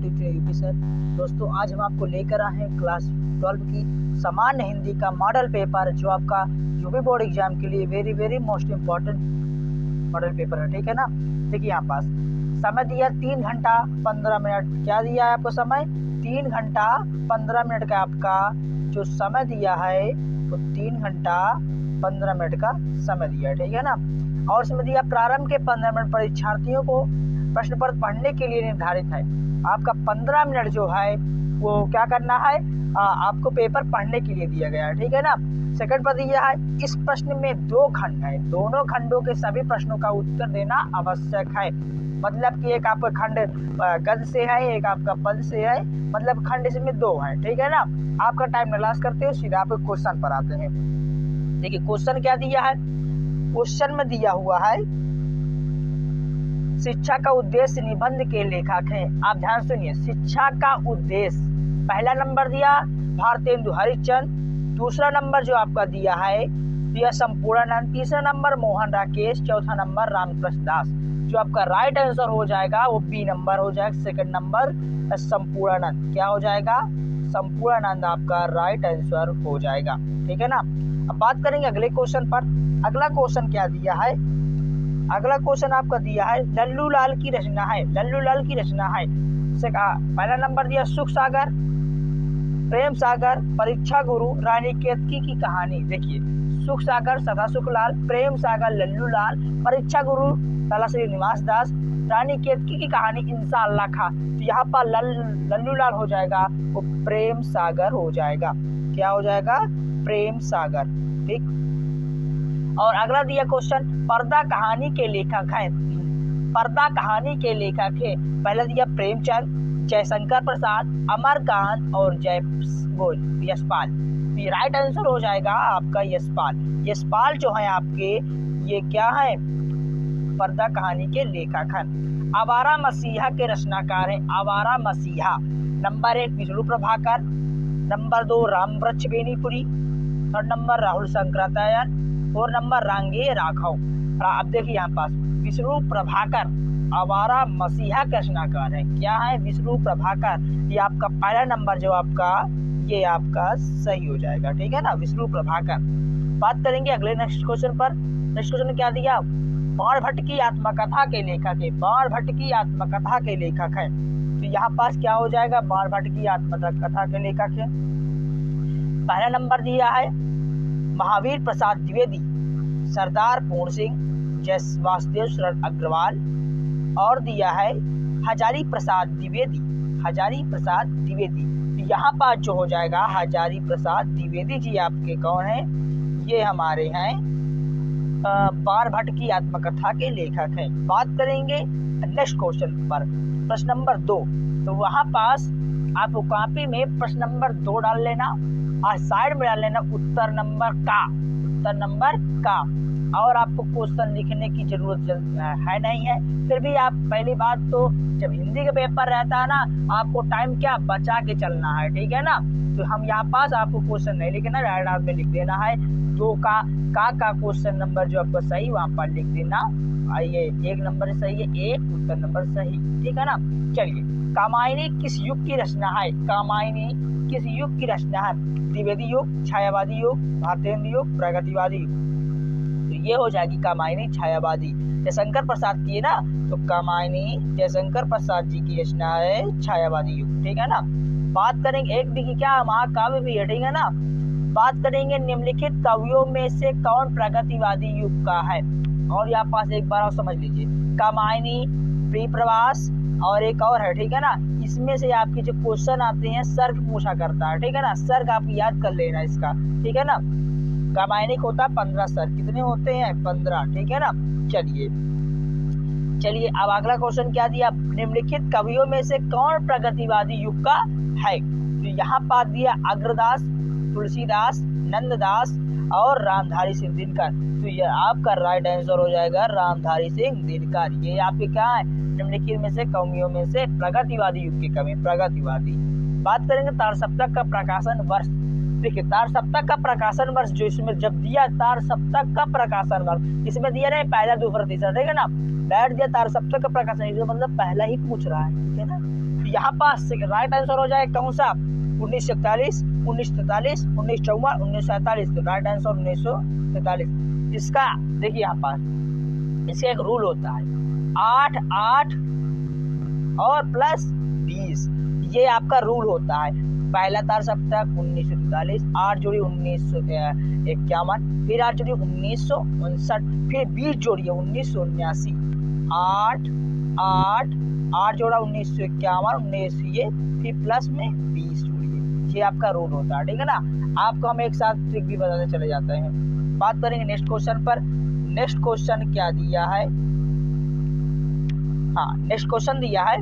Teacher UP sir. दोस्तों आज हम आपको लेकर आए हैं क्लास 12 की सामान्य हिंदी का मॉडल पेपर, जो आपका यूपी बोर्ड एग्जाम के लिए very most important model paper है। ठीक है ना। देखिए यहाँ पास समय दिया 3 घंटा 15 मिनट। क्या दिया है आपको समय? 3 घंटा 15 मिनट का आपका जो समय दिया है वो 3 घंटा 15 मिनट का समय दिया है। ठीक है ना। और इसमें दिया प्रारंभ के 15 मिनट परीक्षार्थियों को प्रश्न पत्र पढ़ने के लिए निर्धारित है। आपका 15 मिनट जो है वो क्या करना है, आपको पेपर पढ़ने के लिए दिया गया है। ठीक है ना। सेकंड पर दिया है इस प्रश्न में 2 खंड है, दोनों खंडों के सभी प्रश्नों का उत्तर देना आवश्यक है। मतलब कि एक आपका खंड गद्य से है, एक आपका पद से है, मतलब खंड इसमें 2 है। ठीक है ना। आपका टाइम न लॉस करते हो, सीधा आप क्वेश्चन पर आते हैं। देखिए क्वेश्चन क्या दिया है। क्वेश्चन में दिया हुआ है शिक्षा का उद्देश्य निबंध के लेखक हैं। आप ध्यान सुनिए, शिक्षा का उद्देश्य पहला नंबर दिया भारतेंदु हरिश्चंद्र, दूसरा नंबर जो आपका दिया है यह संपूर्णानंद, तीसरा नंबर मोहन राकेश, चौथा नंबर रामकृष्ण दास। जो आपका राइट आंसर हो जाएगा वो बी नंबर हो जाएगा, सेकंड नंबर संपूर्णानंद। क्या हो जाएगा? संपूर्णानंद आपका राइट आंसर हो जाएगा। ठीक है ना। अब बात करेंगे अगले क्वेश्चन पर। अगला क्वेश्चन क्या दिया है? अगला क्वेश्चन आपका दिया है लल्लू लाल की रचना है। लल्लू लाल की रचना है से कहा पहला नंबर दिया सुख सागर, प्रेम सागर, परीक्षा गुरु, रानी केतकी की कहानी। देखिए सुख सागर सदा सुखलाल, प्रेम सागर लल्लू लाल, परीक्षा गुरु लाला श्रीनिवास दास, रानी केतकी की कहानी इंशाअल्लाह खा। तो यहाँ पर लल्लू लाल हो जाएगा वो प्रेम सागर हो जाएगा। क्या हो जाएगा? प्रेम सागर। ठीक। और अगला दिया क्वेश्चन पर्दा कहानी के लेखक हैं। पर्दा कहानी के लेखक है पहला दिया प्रेमचंद, जयशंकर प्रसाद, अमरकांत और यशपाल। ये राइट आंसर हो जाएगा आपका यशपाल। यशपाल जो है आपके ये क्या है? पर्दा कहानी के लेखक हैं। आवारा मसीहा के रचनाकार हैं। Awara Masiha number 1 Vishnu Prabhakar, number 2 Ramvriksh Benipuri, third number Rahul Shankaracharya, 4 number Rangeya Raghav. अब देखिए यहाँ पास विष्णु प्रभाकर आवारा मसीहा के रचनाकार है। क्या है? विष्णु प्रभाकर। ये आपका पहला नंबर जो आपका ये आपका सही हो जाएगा। ठीक है ना, विष्णु प्रभाकर। बात करेंगे अगले नेक्स्ट क्वेश्चन पर। नेक्स्ट क्वेश्चन क्या दिया? बाणभट्ट की आत्मकथा के लेखक है। बाणभट्ट की आत्मकथा के लेखक है। तो यहाँ पास क्या हो जाएगा? बाणभट्ट की आत्मकथा के लेखक है। पहला नंबर दिया है महावीर प्रसाद द्विवेदी, सरदार पूर्ण सिंह, जय वासुदेव शरण अग्रवाल, और दिया है हजारी प्रसाद द्विवेदी। हजारी प्रसाद द्विवेदी। यहाँ पर जो हो जाएगा हजारी प्रसाद द्विवेदी जी आपके कौन है? ये हमारे हैं बाणभट्ट की आत्मकथा के लेखक हैं। बात करेंगे नेक्स्ट क्वेश्चन पर, प्रश्न नंबर 2। तो वहाँ पास आपको कॉपी में प्रश्न नंबर 2 डाल लेना और साइड में डाल लेना उत्तर नंबर का। उत्तर नंबर का। और आपको क्वेश्चन लिखने की जरूरत है नहीं है। फिर भी आप पहली बात तो जब हिंदी का पेपर रहता है ना, आपको टाइम क्या बचा के चलना है। ठीक है ना। तो हम यहाँ पास आपको क्वेश्चन नहीं लिखना, राइट हाथ में लिख देना है 2 का क्वेश्चन नंबर जो आपका सही वहाँ पर लिख देना। आइए 1 नंबर सही है, 1 उत्तर नंबर सही। ठीक है ना। चलिए कामायनी किस युग की रचना है? कामायनी किस युग की रचना है? द्विवेदी युग, छायावादी युग, भारतेंदु युग, प्रगतिवादी युग। तो ये हो जाएगी कामायनी छायावादी। जयशंकर प्रसाद की है ना, तो कामायनी जयशंकर प्रसाद जी की रचना है छायावादी युग। ठीक है ना। बात करेंगे एक भी की क्या महाकाव्य भी है। ठीक है ना। बात करेंगे निम्नलिखित कवियों में से कौन प्रगतिवादी युग का है? और यहाँ पास एक बार और समझ लीजिए, कामायनी, प्रिय प्रवास और एक और है। ठीक है ना। इसमें से आपके जो क्वेश्चन आते हैं सर्ग पूछा करता है। ठीक है ना। सर्ग आप याद कर लेना इसका। ठीक है ना। कामायनी होता 15 सर्ग। कितने होते हैं? 15। ठीक है ना। चलिए अब अगला क्वेश्चन क्या दिया? निम्नलिखित कवियों में से कौन प्रगतिवादी युग का है? तो यहाँ पर दिया अग्रदास, तुलसीदास, नंददास और रामधारी सिंह दिनकर। तो ये आपका राइट आंसर हो जाएगा रामधारी सिंह दिनकर। ये आपके क्या है? निम्नलिखित में से कवियों में से प्रगतिवादी युग के कवि प्रगतिवादी। बात करेंगे तार सप्तक का प्रकाशन वर्ष। देखिए तार सप्तक का प्रकाशन वर्ष जो इसमें जब दिया तार सप्तक का प्रकाशन वर्ष, इसमें दिया नहीं पहला दूसरा तीसरा। ठीक है ना। बैठ दिया तार सप्तक का प्रकाशन, मतलब पहला ही पूछ रहा है। ठीक है ना। तो यहाँ पास राइट आंसर हो जाए कौन सा, 1941, 1943, 1954, 1947। तो राइट आंसर 1943। इसका देखिए यहाँ पास इसका एक रूल होता है 8 8 और प्लस 20, ये आपका रूल होता है। पहला तार सप्तक 1943, 8 जोड़ी 1951, फिर 8 जोड़ी 1959, फिर 20 जोड़िए 1979, 8 8 8 जोड़ा 1951, 19 ये, फिर प्लस में 20 जोड़िए, ये आपका रूल होता है, ठीक है ना। आपको हम एक साथ ट्रिक भी बताते चले जाते हैं। बात करेंगे नेक्स्ट क्वेश्चन पर। नेक्स्ट क्वेश्चन क्या दिया है, हाँ नेक्स्ट क्वेश्चन दिया है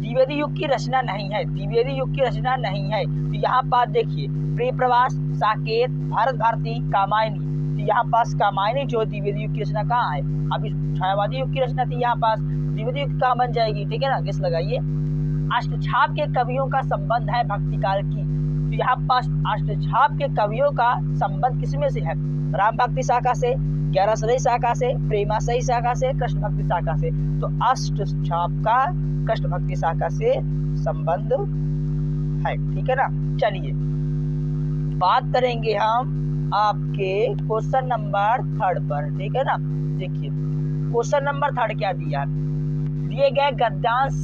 द्विवेदी युग की रचना नहीं है, द्विवेदी युग की रचना नहीं है। तो यहाँ पास देखिए प्रियप्रवास, साकेत, भारत भारती, कामायनी। तो यहाँ पास कामायनी जो द्विवेदी युग की रचना कहाँ है, अभी छायावादी युग की रचना थी, यहाँ पास द्विवेदी युग कहाँ बन जाएगी, ठीक है ना, गेस लगाइए। अष्टछाप के कवियों का संबंध है भक्ति काल की। तो यहाँ पास अष्टछाप के कवियों का संबंध किसमें से है, राम भक्ति शाखा से, 11 शाखा से, प्रेमाशयी शाखा से, कृष्ण भक्ति शाखा से। तो अष्टछाप का कृष्ण भक्ति शाखा से संबंध है, ठीक है ना। चलिए बात करेंगे हम आपके क्वेश्चन नंबर 3 पर, ठीक है ना। देखिए क्वेश्चन नंबर 3 क्या दिया, दिए गए गद्यांश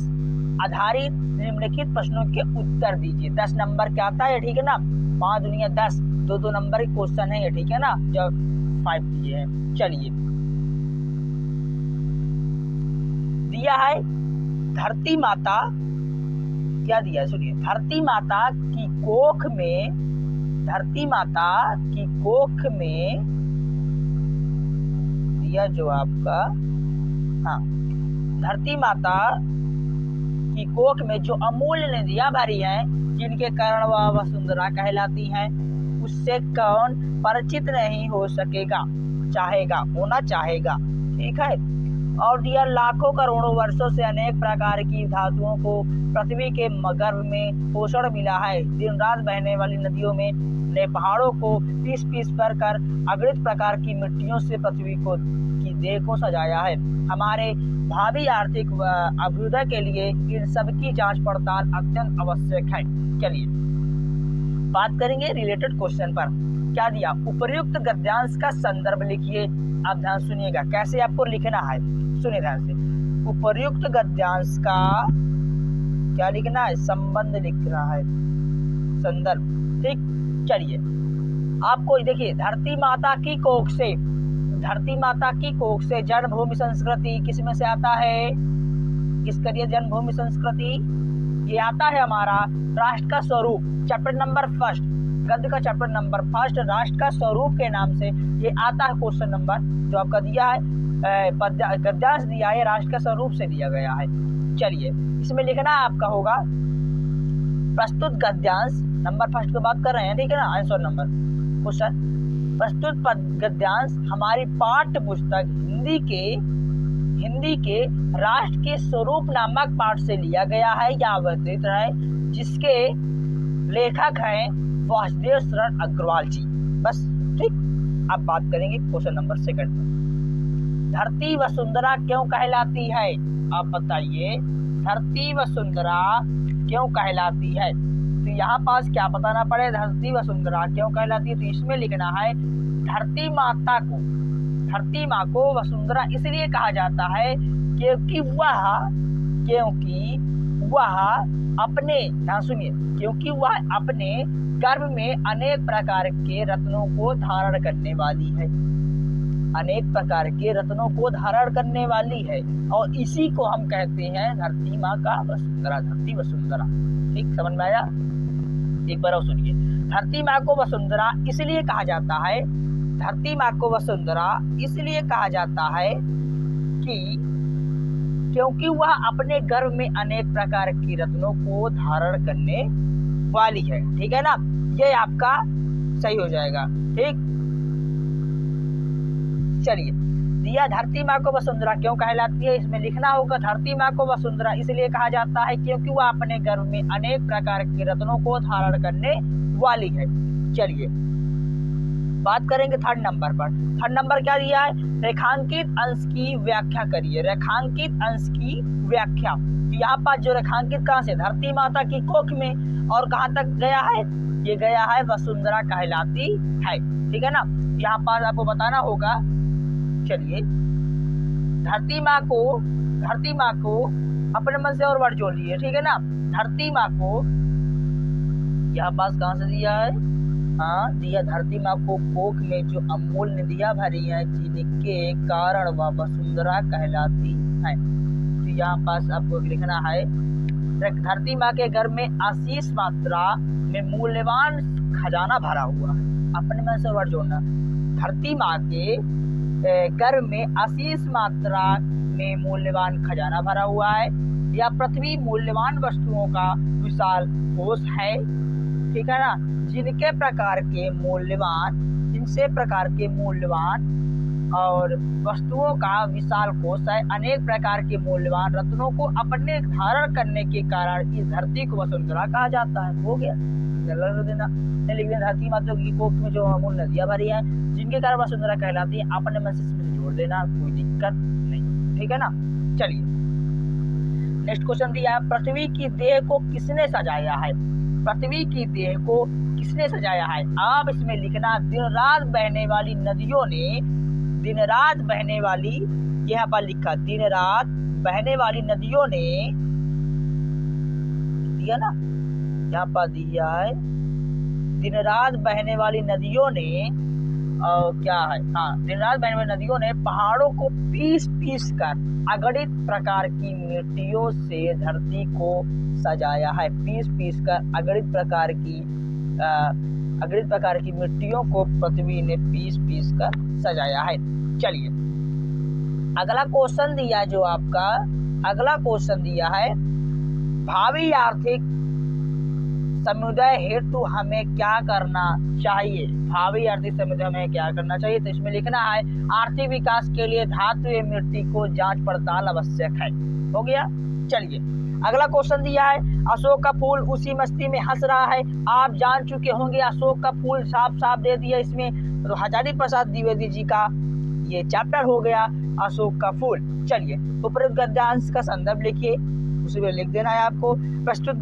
आधारित निम्नलिखित प्रश्नों के उत्तर दीजिए। 10 नंबर क्या आता है, ठीक है ना, 5 दुनिया 10, 2 नंबर के क्वेश्चन है ये, ठीक है ना, जो 5 दिए हैं। चलिए दिया है धरती माता, क्या दिया है सुनिए, धरती माता की कोख में, धरती माता की कोख में दिया जो आपका, हाँ धरती माता की कोख में जो अमूल्य नदियां भरी हैं, जिनके कारण वह वसुंधरा कहलाती हैं, उससे कौन परिचित नहीं हो सकेगा, चाहेगा, होना चाहेगा, ठीक है। और दिया लाखों करोड़ों वर्षों से अनेक प्रकार की धातुओं को पृथ्वी के गर्भ में पोषण मिला है। दिन रात बहने वाली नदियों में ने पहाड़ों को पीस पीस कर अगणित प्रकार की मिट्टियों से पृथ्वी को की देह को सजाया है। हमारे भावी आर्थिक अभ्युदय के लिए इन सब की जांच पड़ताल अत्यंत आवश्यक है। चलिए बात करेंगे रिलेटेड क्वेश्चन पर। क्या दिया, उपर्युक्त गद्यांश का संदर्भ लिखिए। आप ध्यान सुनिएगा कैसे आपको लिखना है, सुनिए ध्यान से। उपर्युक्त गद्यांश का क्या लिखना है, संबंध लिखना है, संदर्भ, ठीक। चलिए आपको देखिए धरती माता की कोख से, धरती माता की कोख से जन्मभूमि संस्कृति किसमें से आता है, किस करिए जन्मभूमि संस्कृति, ये आता है हमारा राष्ट्र का स्वरूप, चैप्टर नंबर 1, गद्य का चैप्टर नंबर 1, राष्ट्र का स्वरूप के नाम से ये आता है। क्वेश्चन नंबर जो आपका दिया है गद्यांश दिया है, राष्ट्र का स्वरूप से दिया गया है। चलिए इसमें लिखना आपका होगा प्रस्तुत गद्यांश, नंबर 1 की बात कर रहे हैं, ठीक है ना, आंसर नंबर क्वेश्चन। प्रस्तुत गद्यांश हमारी पाठ्य पुस्तक हिंदी के राष्ट्र के स्वरूप नामक पाठ से लिया गया है या अवतरित है, जिसके लेखक हैं वासुदेव शरण अग्रवाल जी, बस, ठीक। अब बात करेंगे क्वेश्चन नंबर 2 पर। धरती वसुंधरा क्यों कहलाती है, आप बताइए, धरती वसुंधरा क्यों कहलाती है। तो यहाँ पास क्या बताना पड़े, धरती वसुंधरा क्यों कहलाती है। तो इसमें लिखना है धरती माँ को वसुंधरा इसलिए कहा जाता है क्योंकि वह अपने, ध्यान सुनिए, क्योंकि वह अपने गर्भ में अनेक प्रकार के रत्नों को धारण करने वाली है, अनेक प्रकार के रत्नों को धारण करने वाली है, और इसी को हम कहते हैं धरती माँ का वसुंधरा, धरती वसुंधरा, ठीक, समझ में आया। एक बार और सुनिए, धरती माँ को वसुंधरा इसलिए कहा जाता है, धरती माँ को वसुंधरा इसलिए कहा जाता है कि क्योंकि वह अपने गर्भ में अनेक प्रकार की रत्नों को धारण करने वाली है, ठीक है ना, ये आपका सही हो जाएगा, ठीक। चलिए दिया धरती माँ को वसुंधरा क्यों कहलाती है, इसमें लिखना होगा धरती माँ को वसुंधरा इसलिए कहा जाता है क्योंकि वह अपने गर्भ में अनेक प्रकार के रत्नों को धारण करने वाली है। चलिए बात करेंगे 3rd नंबर पर। 3rd नंबर क्या दिया है, रेखांकित अंश की व्याख्या करिए, रेखांकित अंश की व्याख्या। यहाँ पर जो रेखांकित कहाँ से, धरती माता की कोख में, और कहाँ तक गया है, ये गया है वसुंधरा कहलाती है। ठीक है ना, यहाँ पर आपको बताना होगा। चलिए, धरती माँ को अपने मन से और वर्ड जोड़ लिए। ठीक है ना, धरती माँ को यहाँ पास कहाँ से दिया है, हाँ दिया, धरती माँ को कोख में जो अमूल निधियां भरी हैं, जिनके कारण वह वसुंधरा कहलाती है। तो यहाँ पास आपको लिखना है, धरती माँ के घर में आशीष मात्रा में मूल्यवान खजाना भरा हुआ है। अपने में से वर्ड जोड़ना, धरती माँ के घर में आशीष मात्रा में मूल्यवान खजाना भरा हुआ है, या पृथ्वी मूल्यवान वस्तुओं का विशाल कोष है। ठीक है ना, जिनसे प्रकार के मूल्यवान और वस्तुओं का विशाल कोष है, अनेक प्रकार के मूल्यवान रत्नों को अपने धारण करने के कारण इस धरती को वसुंधरा कहा जाता है। हो गया, देना लिख देना, धरती माता की कोख में जो अमूल नदियां भरी हैं, जिनके कारण वसुंधरा कहलाती है। अपने मन से इसमें जोड़ देना, कोई दिक्कत नहीं। ठीक है ना, चलिए नेक्स्ट क्वेश्चन दिया है, पृथ्वी की देह को किसने सजाया है। पृथ्वी की देह को किसने सजाया है। आप इसमें लिखना, दिन रात बहने वाली नदियों ने, दिन रात बहने वाली, यहाँ पर लिखा दिन रात बहने वाली नदियों ने दिया ना, यहाँ पर दिया है दिन रात बहने वाली नदियों ने, क्या है, हाँ दिन रात बहने वाली नदियों ने पहाड़ों को पीस पीस कर अगणित प्रकार की मिट्टियों से धरती को सजाया है। पीस पीस कर अगणित प्रकार की मिट्टियों को पृथ्वी ने पीस पीस कर सजाया है। चलिए अगला क्वेश्चन दिया, जो आपका अगला क्वेश्चन दिया है, भावी आर्थिक समुदाय हेतु हमें क्या करना चाहिए। भावी आर्थिक समुदाय हमें क्या करना चाहिए, तो इसमें लिखना है, आर्थिक विकास के लिए धातु एवं मिट्टी को जांच पड़ताल आवश्यक है। हो गया, चलिए अगला क्वेश्चन दिया है, अशोक का फूल उसी मस्ती में हंस रहा है। आप जान चुके होंगे अशोक का फूल साफ साफ दे दिया इसमें, तो हजारी प्रसाद द्विवेदी जी का ये चैप्टर हो गया अशोक का फूल। चलिए उपरोक्त गद्यांश का संदर्भ लिखिए, उसी में लिख देना है आपको। प्रस्तुत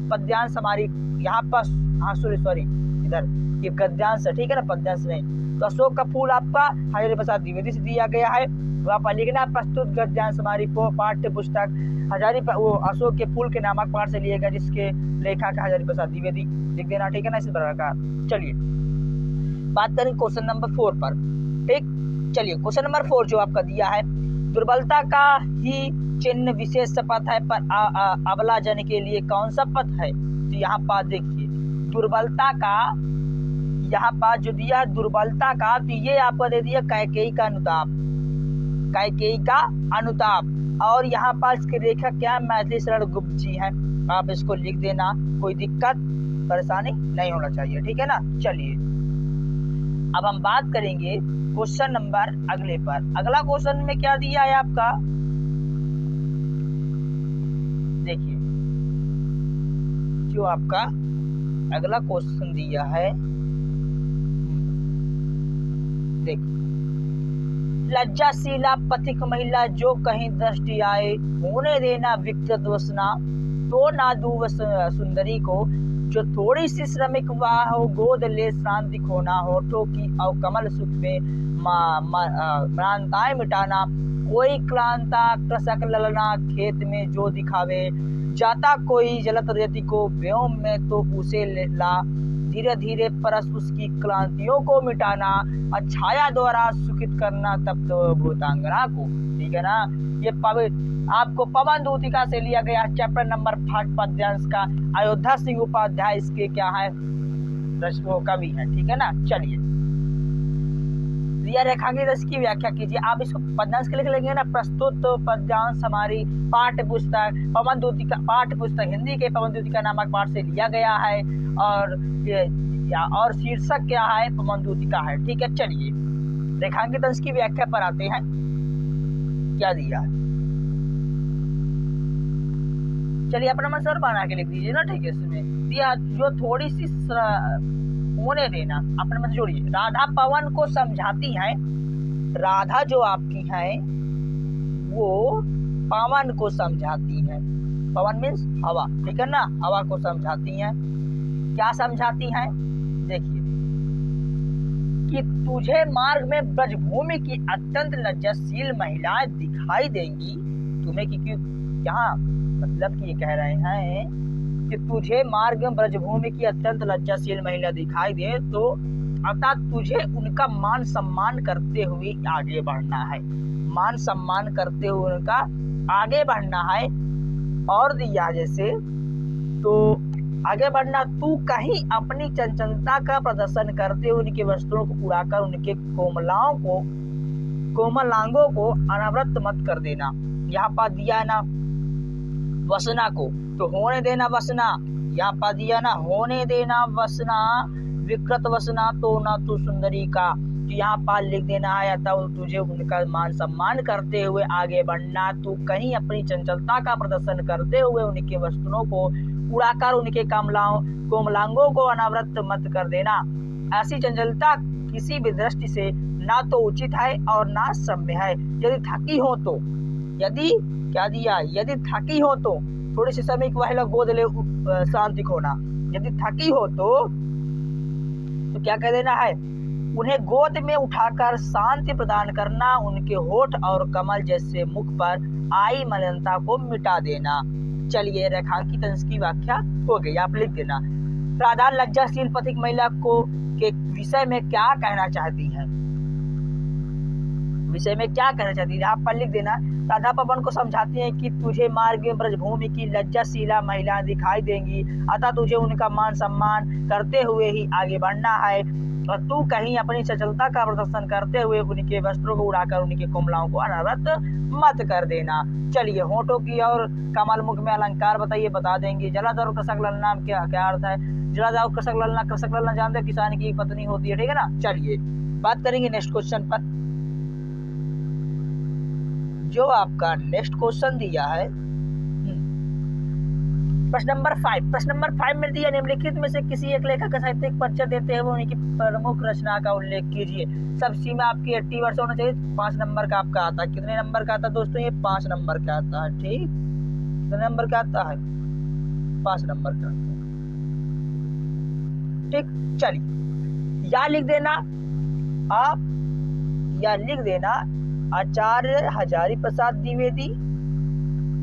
पद्यांश हमारी यहाँ पर, हाँ सॉरी इधर ये गद्यांश है, ठीक है ना, पद्यांश नहीं। तो अशोक का फूल आपका हजारी प्रसाद द्विवेदी से दिया गया है, वहाँ पर लिखना प्रस्तुत गद्यांश हमारी पाठ्य पुस्तक वो अशोक के फूल के नामक पाठ से लिया गया, जिसके लेखक हजारी प्रसाद द्विवेदी, लिख देना, ठीक है ना, इस प्रकार। चलिए बात करें क्वेश्चन नंबर 4 पर। ठीक, चलिए क्वेश्चन नंबर 4 जो आपका दिया है, दुर्बलता का ही चिन्ह विशेष शपथ है, पर अबला जन के लिए कौन सा पथ है। तो यहाँ पर देखिए दुर्बलता का, यहाँ पर जो दिया दुर्बलता का, तो ये आपको दे दिया कैकेयी का अनुताप, कैकेयी का अनुताप। और यहाँ पर इसके लेखक क्या है, मैथिली शरण गुप्त जी हैं। आप इसको लिख देना, कोई दिक्कत परेशानी नहीं होना चाहिए, ठीक है ना। चलिए अब हम बात करेंगे क्वेश्चन नंबर अगले पर। अगला क्वेश्चन में क्या दिया है आपका, देखिए जो आपका अगला क्वेश्चन दिया है, देखिए लज्जाशीला पथिक महिला जो कहीं दृष्टि आए, होने देना विकृत वसना, तो ना दू सुंदरी को, जो थोड़ी सी श्रमिक वाह हो, गोद ले शांति खोना, होठों की और कमल सुख में म्रांताएं मिटाना, कोई क्लांता कृषक ललना खेत में जो दिखावे, जाता कोई जलत रेती को व्योम में तो उसे ला, धीरे धीरे परस उसकी क्लांतियों को मिटाना, छाया द्वारा सुखित करना तब तो भूतांगना को, ठीक है ना। ये आपको पवन दूतिका से लिया गया चैप्टर नंबर 5 पद्यांश का, अयोध्या सिंह उपाध्याय इसके क्या है, कवि है, ठीक है ना। चलिए रेखांकित इसकी व्याख्या कीजिए। आप इसको पद्यांश के लिख लेंगे ना, प्रस्तुत पद्यांश हमारी पाठ्य पुस्तक पवन दूतिका, पाठ्य पुस्तक हिंदी के पवन दूतिका नामक पाठ से लिया गया है, और शीर्षक क्या है, पवन दूतिका है, ठीक है। चलिए रेखांकित अंश की व्याख्या पर आते हैं, क्या दिया है, चलिए अपना मसर बना के लिख दीजिए ना, ठीक है। इसमें दिया जो थोड़ी सी होने देना, अपने में जोड़िए, राधा पवन को समझाती है, राधा जो आपकी है वो पवन को समझाती है, पवन मीन्स हवा, ठीक है ना, हवा को समझाती हैं। क्या समझाती हैं? देखिए कि तुझे मार्ग में ब्रजभूमि की अत्यंत लज्जाशील महिलाएं दिखाई देंगी। तुम्हें कि यहाँ मतलब कि ये कह रहे हैं कि तुझे मार्ग में ब्रजभूमि की अत्यंत लज्जाशील महिला दिखाई दे तो अतः तुझे उनका मान सम्मान करते हुए आगे बढ़ना है। मान सम्मान करते हुए उनका आगे बढ़ना है। और दिया जैसे तो आगे बढ़ना, तू कहीं अपनी चंचलता का प्रदर्शन करते हुए उनके वस्त्रों को उड़ाकर उनके कोमलांगों को अनावृत मत कर देना। यहाँ पर दिया है ना वसना को, तो होने देना वसना। यहाँ पर दिया ना होने देना वसना, विकृत वसना तो ना तू सुंदरी का। तो यहाँ पर लिख देना है अतः तुझे उनका मान सम्मान करते हुए आगे बढ़ना, तू कहीं अपनी चंचलता का प्रदर्शन करते हुए उनके वस्त्रों को उड़ाकर उनके कोमलांगों को अनावृत मत कर देना। ऐसी चंचलता किसी भी दृष्टि से ना तो उचित है और ना सम्य है। यदि थकी हो तो, यदि क्या दिया, यदि थकी हो तो थोड़ी सी समय वह गोद ले शांति खोना। यदि थकी हो तो क्या कह देना है, उन्हें गोद में उठाकर शांति प्रदान करना, उनके होठ और कमल जैसे मुख पर आई मलिनता को मिटा देना। चलिए रेखांकित अंश की व्याख्या हो गई, आप लिख देना। राधा लज्जाशील पथिक महिला को के विषय में क्या कहना चाहती हैं, विषय में क्या कहना चाहती है, आप पर लिख देना। राधा पवन को समझाती हैं कि तुझे मार्ग में ब्रजभूमि की लज्जाशीला महिला दिखाई देंगी, अतः तुझे उनका मान सम्मान करते हुए ही आगे बढ़ना है और तू कहीं अपनी सचलता का प्रदर्शन करते हुए उनके वस्त्रों को उड़ाकर उनके कोमलाओं को अनावृत मत कर देना। चलिए होठों की और कमल मुख में अलंकार बताइए, बता देंगे। जलाधर और कृषक ललना क्या अर्थ है? जलाधर और कृषक ललना जानते हैं, किसान की पत्नी होती है, ठीक है ना। चलिए बात करेंगे नेक्स्ट क्वेश्चन पर। जो आपका नेक्स्ट क्वेश्चन दिया है प्रश्न नंबर 5। प्रश्न नंबर 5 में दिया निम्नलिखित में से किसी एक लेखक का साहित्यिक परिचय देते हुए उनकी प्रमुख रचना का उल्लेख कीजिए। सब सीमा आपकी 80 वर्ष होना चाहिए। 5 नंबर का आपका आता है। कितने नंबर का आता है दोस्तों? ये 5 नंबर का आता है। ठीक, कितने नंबर का आता है? 5 नंबर का आता है। ठीक, चलिए या लिख देना आप, या लिख देना आचार्य हजारी प्रसाद द्विवेदी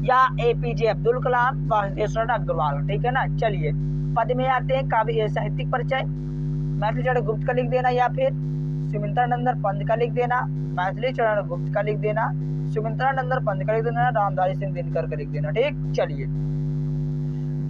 या एपीजे अब्दुल कलाम, वासुदेव अग्रवाल, ठीक है ना। चलिए पद में आते हैं। काव्य साहित्यिक परिचय मैथिली चरण गुप्त का लिख देना, या फिर सुमित्रा नंदन पंत का लिख देना। मैथिली चरण गुप्त का लिख देना, सुमित्रा नंदन पंत का लिख देना, रामधारी सिंह दिनकर का लिख देना। ठीक, चलिए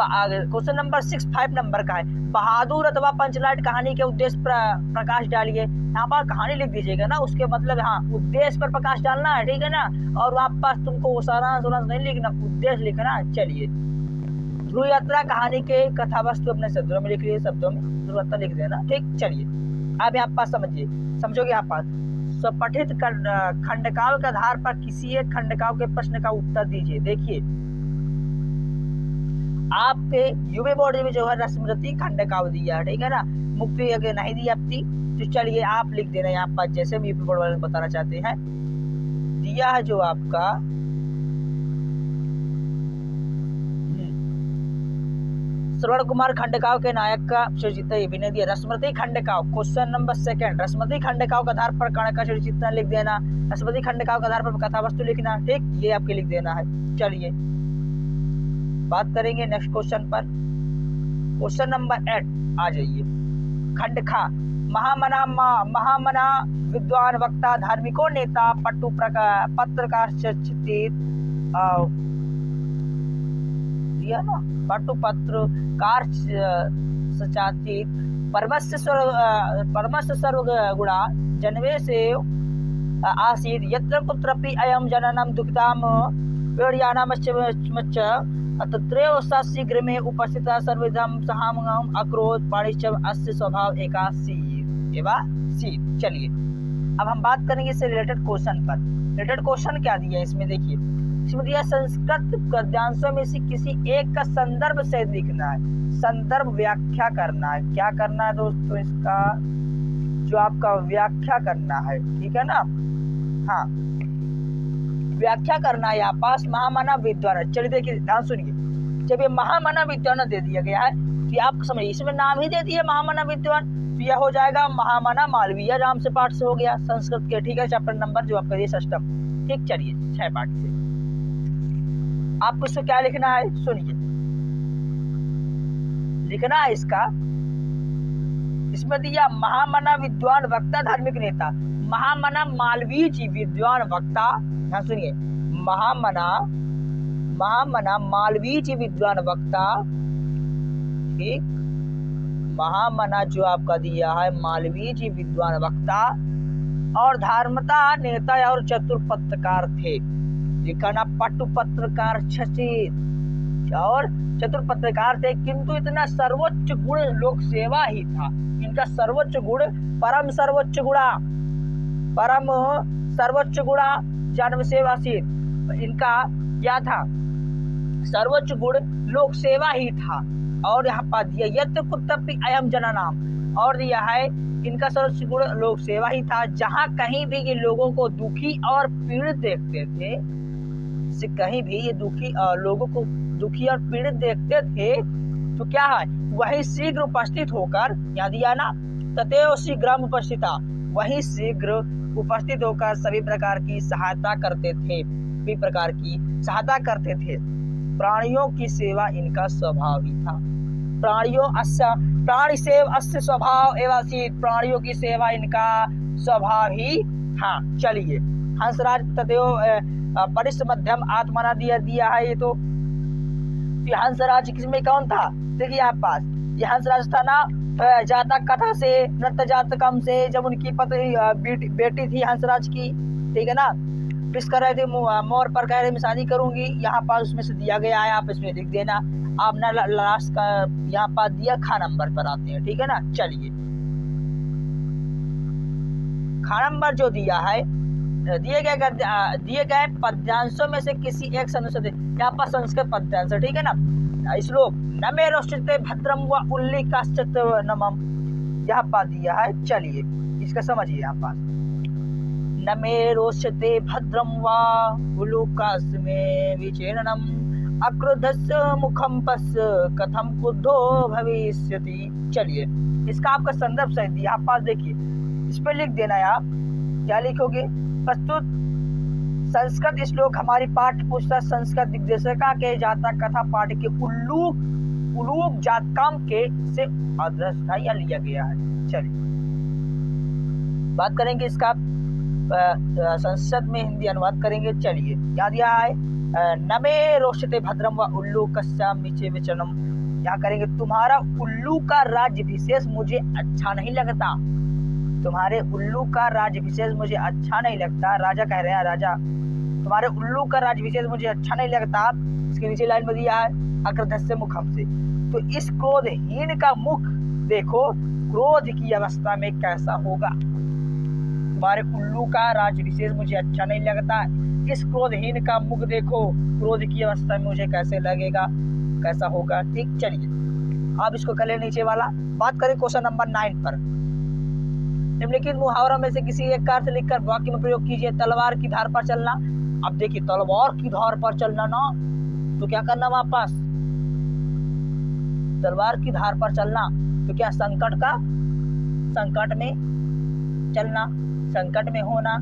क्वेश्चन नंबर 6 5 नंबर का है। बहादुर अथवा पंचलाट कहानी के उद्देश्य पर प्रकाश डालिए। यहाँ पर कहानी लिख दीजिएगा ना, उसके मतलब हाँ उद्देश्य पर प्रकाश डालना है, ठीक है ना। और वहाँ पास तुमको सारांश नहीं लिखना, उद्देश्य लिखना। चलिए ध्रुव यात्रा कहानी के कथावस्तु अपने शब्दों में लिख लीजिए, शब्दों में ध्रुव यात्रा लिख देना। ठीक, चलिए आप यहाँ पास समझोगे। यहाँ पास स्वपठित खंडकाव्य के आधार पर किसी एक खंडकाव्य के प्रश्न का उत्तर दीजिए। देखिए आपके यूपी बोर्ड में जो है रसमृति खंडकाव्य दिया है, ठीक है ना। मुक्ति अगर नहीं दी आपकी तो चलिए आप लिख देना यहाँ पर, जैसे भी यूपी बोर्ड वाले बताना चाहते हैं। दिया है जो आपका श्रवण कुमार खंडकाव्य के नायक का चित्र अभिनय दिया। रसमृति खंडकाव्य क्वेश्चन नंबर 2 रसमृति खंडकाव्य के आधार पर कर्ण का चित्र लिख देना। रसमृति खंडकाव्य के आधार पर कथावस्तु लिखना। ठीक, ये आपके लिख देना है। चलिए बात करेंगे नेक्स्ट क्वेश्चन पर। क्वेश्चन नंबर 8 आ जाइए। खंडखा महामना विद्वान वक्ता धार्मिको नेता पत्रकार पत्रकार सचाचित परमस्य सर्वगुणा जन्मे से आसीत् यत्र कुत्रपि अयं जननं दुःखिताम प्रेरयानामश्च तत्रैव स शीघ्र में उपस्थिता सर्वविधं सहामं अक्रोध पाणिश्च अस्य स्वभाव एकासीत्। चलिए अब हम बात करेंगे इससे रिलेटेड क्वेश्चन पर। रिलेटेड क्वेश्चन क्या दिया इसमें? देखिए इसमें दिया संस्कृत गद्यांशों में से किसी एक का संदर्भ सहित लिखना है। संदर्भ व्याख्या करना है। क्या करना है दोस्तों? इसका जो आपका व्याख्या करना है, ठीक है ना। हाँ व्याख्या करना है। यहाँ पास महामना विद्वान। चलिए देखिए ध्यान सुनिए। जब ये महामना विद्वान दे दिया गया है तो आप समझिए इसमें नाम ही दे दिया महामना विद्वान, तो यह हो जाएगा महामना मालवीय राम से पाठ से हो गया संस्कृत के। ठीक है, चैप्टर नंबर जो आपका ये सिस्टम। ठीक, चलिए 6 पाठ से आपको इसको क्या लिखना है सुनिए, लिखना है इसका, इसमें दिया महामना विद्वान वक्ता धार्मिक नेता, महामना मालवीय जी विद्वान वक्ता। हाँ सुनिए, महामना मालवीय जी विद्वान वक्ता। ठीक, महामना जो आपका दिया है मालवीय जी विद्वान वक्ता और धार्मता नेता और चतुर पत्रकार थे। लिखना पटु पत्रकार सचेत और चतुर पत्रकार थे, किंतु इतना सर्वोच्च गुण लोक सेवा ही था। इनका सर्वोच्च गुण परम सर्वोच्च गुणा जन्म सेवाशील, इनका क्या था? सर्वोच्च गुण लोक सेवा ही था। और यहाँ पर दिया यत् कुतपि अयम जना नाम, और दिया है इनका सर्वोच्च गुण लोक सेवा ही था। जहाँ कहीं भी ये लोगों को दुखी और पीड़ित देखते थे, कहीं भी ये लोगों को दुखी और पीड़ित देखते थे तो क्या है, वही शीघ्र उपस्थित होकर, यहाँ दिया ना ततेव शीघ्र उपस्थिता, वही शीघ्र उपस्थित होकर सभी प्रकार की सहायता करते थे। प्राणियों की सेवा इनका स्वभाव ही था। प्राणी सेव अस्य स्वभाव एवासीत, प्राणियों की सेवा इनका स्वभाव ही था। चलिए, हंसराज तदेव परिष्ठ मध्यम आत्मना दिया है। ये तो हंसराज किसमें कौन था? देखिए यहाँ पास ये हंसराज था ना, जातक कथा से, नृत्य जातकम से, जब उनकी बेटी थी हंसराज की, ठीक है ना, विश कर रहे थे मोर पर कह रहे मैं शादी करूंगी, यहाँ पास उसमें से दिया गया है, आप इसमें लिख देना। आप ना लास्ट का यहाँ पास दिया खा नंबर पर आते हैं, ठीक है ना। चलिए, खा नंबर जो दिया है, दिए गए पद्यांशों में से किसी एक संस्कृत, यहाँ पर संस्कृत पद्यांश, ठीक है ना। श्लोक न मे रोष्टते भद्रम व उल्लिकाश्चित नमम, यहाँ पर दिया है। चलिए इसका समझिए, यहाँ पास न मे रोष्टते भद्रम व उल्लिकास्मे विचेननम अक्रोधस्य मुखम पस कथम क्रुद्धो भविष्यति। चलिए इसका आपका संदर्भ सही दिया, आप पास देखिए, इस पर लिख देना है। आप क्या लिखोगे? प्रस्तुत संस्कृत श्लोक हमारी पाठ्य पुस्तक संस्कृत दिग्दर्शिका के जातक कथा पाठ के उल्लूक जातकाम के से अदृष्ट या लिया गया है। चलिए बात करेंगे इसका संस्कृत में हिंदी अनुवाद करेंगे। चलिए क्या दिया है? नमे रोषते भद्रम व उल्लूकस्याम नीचे विचरणम, क्या करेंगे? तुम्हारा उल्लू का राज्य विशेष मुझे अच्छा नहीं लगता, तुम्हारे उल्लू का राज्य विशेष मुझे अच्छा नहीं लगता। राजा कह रहे हैं, राजा तुम्हारे उल्लू का राज्य विशेष मुझे अच्छा नहीं लगता। इसके नीचे लाइन में दिया है अक्रधस्य मुखम से, तो इस क्रोधहीन का मुख देखो क्रोध की अवस्था में कैसा होगा। तुम्हारे उल्लू का राज्य विशेष मुझे अच्छा नहीं लगता, इस क्रोधहीन का मुख देखो क्रोध की अवस्था में मुझे कैसे लगेगा, कैसा होगा। ठीक, चलिए अब इसको कर ले नीचे वाला। बात करें क्वेश्चन नंबर 9 पर। निम्नलिखित मुहावरों में से किसी एक का अर्थ लिखकर वाक्य में प्रयोग कीजिए। तलवार की धार पर चलना। अब देखिए तलवार की धार पर चलना ना, तो क्या करना वापस? तलवार की धार पर चलना तो क्या संकट में चलना, संकट में होना,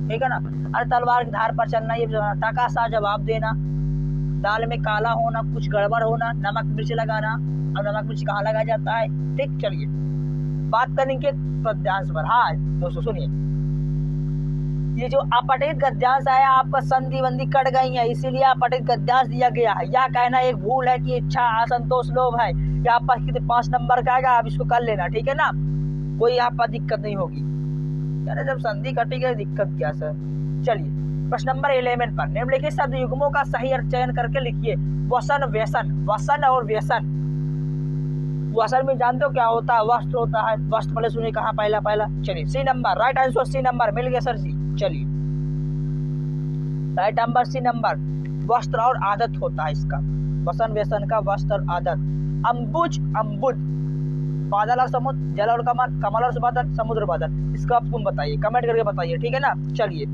ठीक है ना। अरे तलवार की धार पर चलना, ये टाका सा जवाब देना। दाल में काला होना, कुछ गड़बड़ होना, नमक मिर्च लगाना। अब नमक मिर्च कहाँ लगाया जाता है? ठीक, चलिए बात करेंगे पद्यांश पर। हाँ दोस्तों सुनिए, ये जो अपठित गद्यांश है आपका संधि वंधि कट गई है, इसीलिए अपठित गद्यांश दिया गया है। यह कहना एक भूल है कि इच्छा असंतोष लोभ है। यहाँ पर कितने 5 नंबर का आएगा, आप इसको कर लेना, ठीक है ना, कोई यहाँ पर दिक्कत नहीं होगी। यानी जब संधि कटेगी दिक्कत क्या सर। चलिए प्रश्न नंबर 11 पर निम्नलिखित शब्द युग्मों का सही अर्थ चयन करके लिखिए। वसन व्यसन, वसन और व्यसन। वसन में जानते हो क्या होता है? वस्त्र होता है। वस्त्र पहले सुनिए कहाँ पहला। चलिए C number, right answer C number मिल गया सर जी। चलिए राइट नंबर C नंबर, वस्त्र और आदत होता है इसका, वसन व्यसन का वस्त्र और आदत। अम्बुज अम्बुद, बादल और समुद्र, जल और कमल, कमल और बादल, समुद्र बादल। इसका आप तुम बताइए, कमेंट करके बताइए, ठीक है ना। चलिए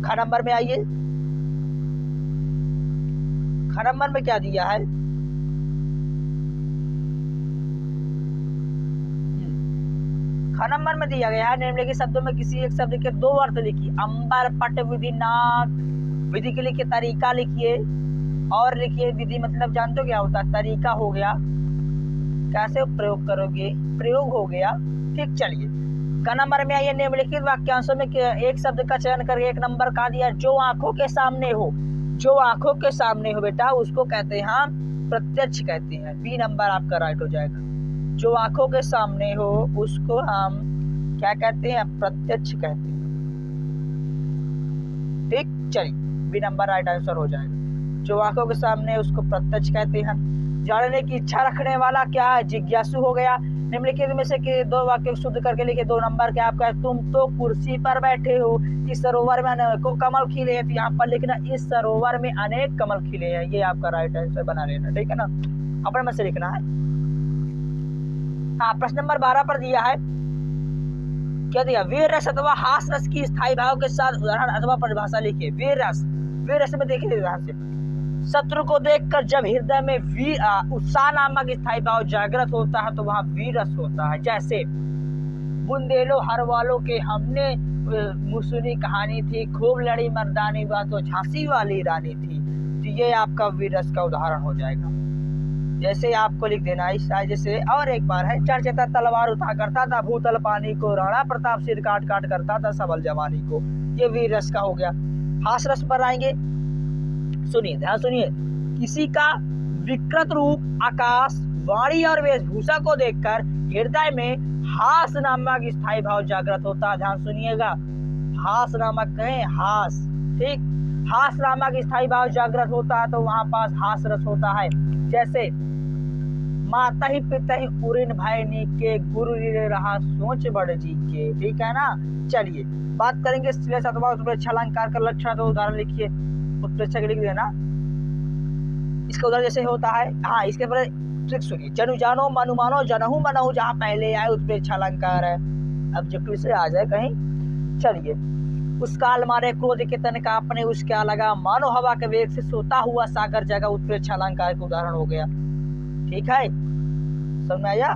ख नंबर में आइए। ख नंबर में क्या दिया है, ख नंबर में दिया गया है निम्नलिखित शब्दों में किसी एक शब्द के दो अर्थ लिखिए। अंबर, पट, विधि, नाक। विधि के लिखिए तरीका लिखिए, और लिखिए विधि मतलब जानते हो क्या होता है, तरीका हो गया, कैसे प्रयोग करोगे, प्रयोग हो गया। ठीक, चलिए क नंबर में आइए। निम्नलिखित वाक्यांशों में एक शब्द का चयन करके एक नंबर का दिया, जो आंखों के सामने हो। जो आंखों के सामने हो बेटा उसको कहते हैं हम प्रत्यक्ष कहते हैं। बी नंबर आपका राइट हो जाएगा। जो आंखों के सामने हो उसको हम क्या कहते हैं, प्रत्यक्ष कहते हैं। ठीक, चलिए बी नंबर राइट आंसर हो जाएगा। जो आंखों के सामने उसको प्रत्यक्ष कहते हैं। जानने की इच्छा रखने वाला क्या है, जिज्ञासु हो गया। निम्नलिखित में से के दो वाक्य शुद्ध करके लिखे। 2 नंबर के आपका है, तुम तो कुर्सी पर बैठे हो, इस सरोवर में अनेकों कमल खिले हैं। तो यहाँ पर लिखना इस सरोवर में अनेक कमल खिले हैं, ये आपका राइट आंसर बना लेना। ठीक है ना, अपने में से लिखना है। हाँ, प्रश्न नंबर 12 पर दिया है, क्या दिया, वीर रस अथवा हास रस की स्थायी भाव के साथ उदाहरण अथवा परिभाषा लिखिए। वीर रस, वीर रस में देखिए ध्यान से, शत्रु को देखकर जब हृदय में उत्साह नामक स्थायी भाव जागृत होता है तो वहां वीर रस होता है। जैसे बुंदेलो हर वालों के हमने मुसुनी कहानी थी, खूब लड़ी मर्दानी बात तो झांसी वाली रानी थी। तो ये आपका वीर रस का उदाहरण हो जाएगा। जैसे आपको लिख देना इस जैसे, और एक बार है, चर्चता तलवार उठा करता था भूतल पानी को, राणा प्रताप सिर काट काट करता था सबल जवानी को। ये वीर रस का हो गया। हास रस पर आएंगे, सुनिए ध्यान सुनिए। किसी का विकृत रूप, आकाश, वाणी और वेशभूषा को देखकर हृदय में हास नामक स्थायी भाव जागृत होता है। ध्यान सुनिएगा, हास नामक कहें, हास। ठीक, हास नामक स्थायी भाव जागृत होता है तो वहां पास हास रस होता है। जैसे माता ही पिता ही उरिन भाई नी के, गुरु रहा सोच बड़ जी के। ठीक है ना, चलिए बात करेंगे श्लेष अथवा उत्प्रेक्षा अलंकार का लक्षण। तो उदाहरण लिखिए, उत्प्रेक्षा लिख देना। इसका उदाहरण जैसे होता है, हाँ इसके पर ट्रिक सुनिए। जनु जानो मनु मानो जनहु मनहु, जहाँ पहले आए उत्प्रेक्षा अलंकार है, ऑब्जेक्टिव से आ जाए कहीं। चलिए, उस काल मारे क्रोध के तन का अपने उस क्या लगा, मानो हवा के वेग से सोता हुआ सागर जगह, उत्प्रेक्षा अलंकार का उदाहरण हो गया। ठीक है, समझ में आया।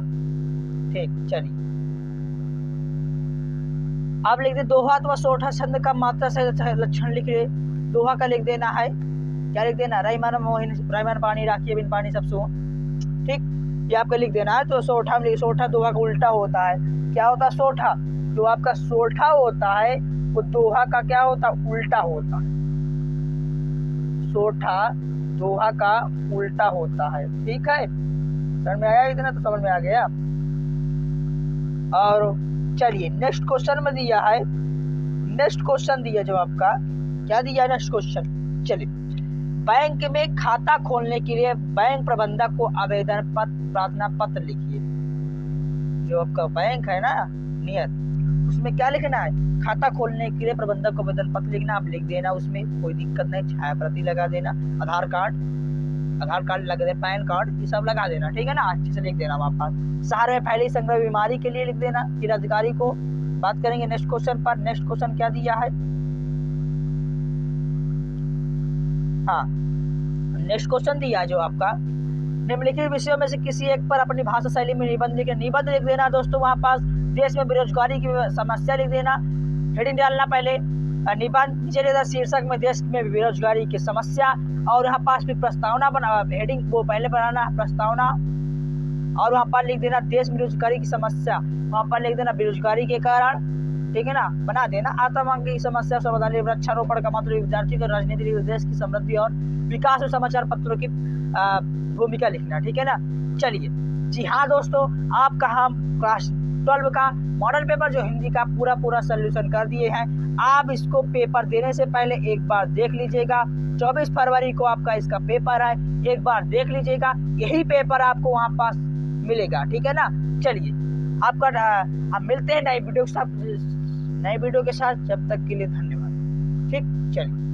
ठीक, चलिए अब लिख दे दोहा अथवा सोठा छंद का मात्रा से लक्षण लिख ले। दोहा का लिख देना है, क्या लिख देना, रईमन मोहिन रईमन पानी राखिए बिन पानी सब सो। ठीक, ये आपका लिख देना है। तो सोठा में, सोठा दोहा का उल्टा होता है। क्या होता है, सोठा जो आपका सोठा होता है वो दोहा का क्या होता है, उल्टा होता है। सोठा दोहा का उल्टा होता है। ठीक है, समझ में आया, इतना तो समझ में आ गया। और चलिए नेक्स्ट क्वेश्चन में दिया है, नेक्स्ट क्वेश्चन दिया जो आपका, क्या दिया है नेक्स्ट क्वेश्चन। चलिए, बैंक में खाता खोलने के लिए बैंक प्रबंधक को आवेदन पत्र, प्रार्थना पत्र लिखिए। जो आपका बैंक है ना नियत, उसमें क्या लिखना है, खाता खोलने के लिए प्रबंधक को आवेदन पत्र लिखना। आप लिख देना, उसमें कोई दिक्कत नहीं, छाया प्रति लगा देना, आधार कार्ड लगा देना, पैन कार्ड ये सब लगा देना। ठीक है ना, अच्छे से लिख देना। वहाँ पास शहर में फैली संक्रमण बीमारी के लिए लिख देना जिलाधिकारी को। बात करेंगे नेक्स्ट क्वेश्चन पर। नेक्स्ट क्वेश्चन क्या दिया है, हाँ नेक्स्ट क्वेश्चन दिया जो आपका, निम्नलिखित विषयों में से किसी एक पर अपनी भाषा शैली में निबंध लिख देना। दोस्तों वहाँ पास देश में बेरोजगारी की समस्या लिख देना, हेडिंग डालना पहले, निबंध नीचे देना शीर्षक में देश में बेरोजगारी की समस्या, और यहाँ पास भी प्रस्तावना बना, हेडिंग वो पहले बनाना प्रस्तावना, और वहाँ पर लिख देना देश में बेरोजगारी की समस्या, वहाँ पर लिख देना बेरोजगारी के कारण। ठीक है ना, बना देना आतंक की समस्या समाधान, वृक्षारोपण का मतलब विद्यार्थी को राजनीति, देश की समृद्धि और विकास में समाचार पत्रों की भूमिका लिखना। ठीक है ना, चलिए जी हाँ दोस्तों, आपका हम क्लास 12 का मॉडल पेपर जो हिंदी का पूरा सोल्यूशन कर दिए हैं। आप इसको पेपर देने से पहले एक बार देख लीजिएगा। 24 फरवरी को आपका इसका पेपर है, एक बार देख लीजिएगा, यही पेपर आपको वहाँ पास मिलेगा। ठीक है ना, चलिए आपका हम मिलते हैं नई वीडियो के साथ। जब तक के लिए धन्यवाद। ठीक, चलिए।